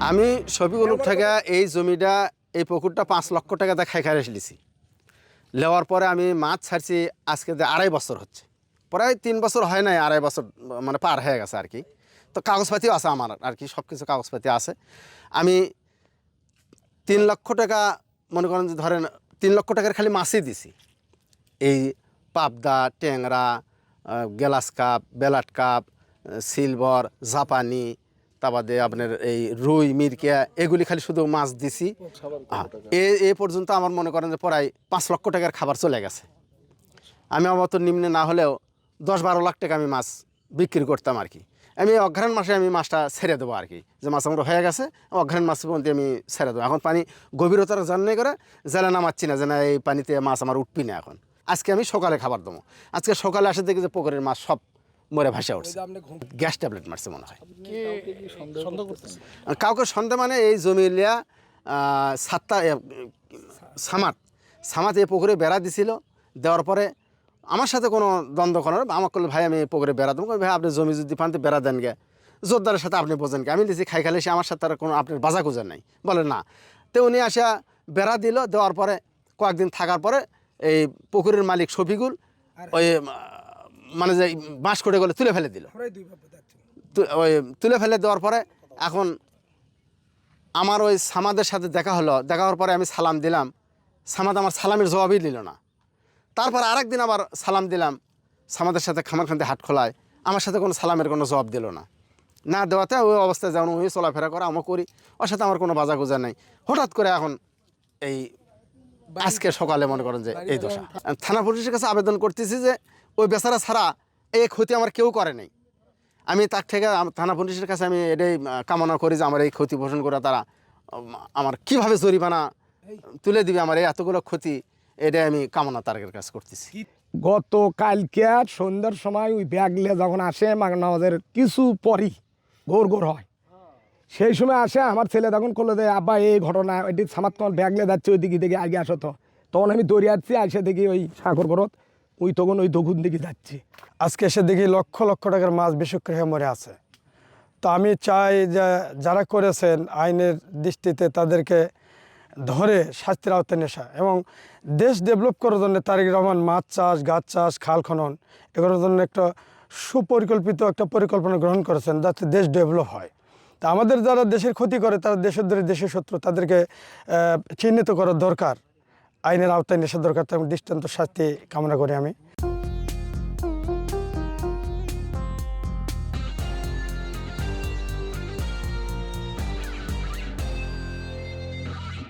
আমি শফিকুল থেকে এই জমিটা এই পুকুরটা 5 লক্ষ টাকা দিয়ে খাইখারে লিছি। নেওয়ার পরে আমি মাছ ছাড়ছি আজকে 2.5 বছর হচ্ছে, প্রায় 3 বছর হয় নাই, 2.5 বছর মানে পার হয়ে গেছে আর কি। তো কাগজপাতিও আছে আমার আর কি, সব কিছু কাগজপাতি আছে। আমি 3 লক্ষ টাকা মনে করেন যে ধরেন 3 লক্ষ টাকার খালি মাছই দিছি। এই পাবদা, ট্যাংরা, গ্লাস কাপ, বেলাট কাপ, সিলভার, জাপানি, তা বাদে আপনার এই রুই, মিরকিয়া, এগুলি খালি শুধু মাছ দিছি। এ পর্যন্ত আমার মনে করেন যে প্রায় 5 লক্ষ টাকার খাবার চলে গেছে। আমি আমার তো নিম্নে না হলেও 10-12 লাখ টাকা আমি মাছ বিক্রি করতাম আর কি। আমি অঘ্রাণ মাসে আমি মাছটা ছেড়ে দেবো আর কি, যে মাছ আমার হয়ে গেছে, অঘ্রাণ মাছ পর্যন্ত আমি ছেড়ে দেবো। এখন পানি গভীরতার জাননি করে জেলে নামাচ্ছি না, যে না এই পানিতে মাছ আমার উঠবি না। এখন আজকে আমি সকালে খাবার দেবো। আজকে সকালে আসে দেখি যে পুকুরের মাছ সব মরে ভাসে উঠছে। গ্যাস ট্যাবলেট মারছে মনে হয়। কাউকে সন্দেহ মানে এই জমিলিয়া সামাত এই পুকুরে বেড়া দিছিল। দেওয়ার পরে আমার সাথে কোনো দ্বন্দ্ব করার, আমার করলে ভাই আমি পুকুরে বেড়া দেবো, ভাই আপনি জমি যদি পানতে বেড়া দেন গে, জোরদারের সাথে আপনি বোঝেন গে। আমি দিয়েছি খাই খালে সে আমার সাথে আর কোনো আপনার বাজা খুঁজেন নাই, বলে না। তো উনি আসা বেড়া দিল, দেওয়ার পরে কয়েকদিন থাকার পরে এই পুকুরের মালিক শফিকুল ওই মানে যে বাঁশ করে গেলে তুলে ফেলে দিল। ওই তুলে ফেলে দেওয়ার পরে এখন আমার ওই সামাদের সাথে দেখা হলো। দেখা হওয়ার পরে আমি সালাম দিলাম, সামাদ আমার সালামের জবাবই দিল না। তারপর আরেকদিন আবার সালাম দিলাম, সামাদের সাথে খামারখান্তি হাট খোলায়, আমার সাথে কোনো সালামের কোনো জবাব দিল না। না দেওয়াতে ওই অবস্থায় যেমন ওই চলাফেরা করা আমার করি, ওর সাথে আমার কোনো বাজা গুজা নাই। হঠাৎ করে এখন এই আজকে সকালে মনে করেন যে এই দশা। থানা পুলিশের কাছে আবেদন করতেছি যে ওই বেচারা ছাড়া এই ক্ষতি আমার কেউ করে নাই। আমি তার থেকে থানা পুলিশের কাছে আমি এটাই কামনা করি যে আমার এই ক্ষতি পোষণ করে তারা আমার কিভাবে জরিমানা তুলে দিবে, আমার এই এতগুলো ক্ষতি, এটাই আমি কামনা তার কাছে করতেছি। গত কালকে সন্ধ্যার সময় ওই ব্যাগলে যখন আসে নামাজের কিছু পরই গোর হয়, সেই সময় আসে আমার ছেলে তখন করলো যে আব্বা এই ঘটনা, এটি সামাত তোমার ব্যাগলে যাচ্ছে ওই দিকে দেখে আগে আসো। তো তখন আমি দৌড়ে আসছি, আসে দেখি ওই সাগর বরত ওই তখন ওই দগুন দিকে যাচ্ছি। আজকে এসে দেখি লক্ষ লক্ষ টাকার মাছ বিষক্রিয়া হয়ে মরে আছে। তো আমি চাই যে যারা করেছেন আইনের দৃষ্টিতে তাদেরকে ধরে শাস্তির আওতায় নেশা, এবং দেশ ডেভেলপ করার জন্য তারেক রহমান মাছ চাষ, গাছ চাষ, খাল খনন এগুলোর জন্য একটা সুপরিকল্পিত একটা পরিকল্পনা গ্রহণ করেছেন যাতে দেশ ডেভেলপ হয়। তা আমাদের যারা দেশের ক্ষতি করে তারা দেশদ্রোহী, দেশের শত্রু, তাদেরকে চিহ্নিত করার দরকার, আইনের আওতায় নেশা দরকার, এবং দৃষ্টান্ত শাস্তি কামনা করি আমি।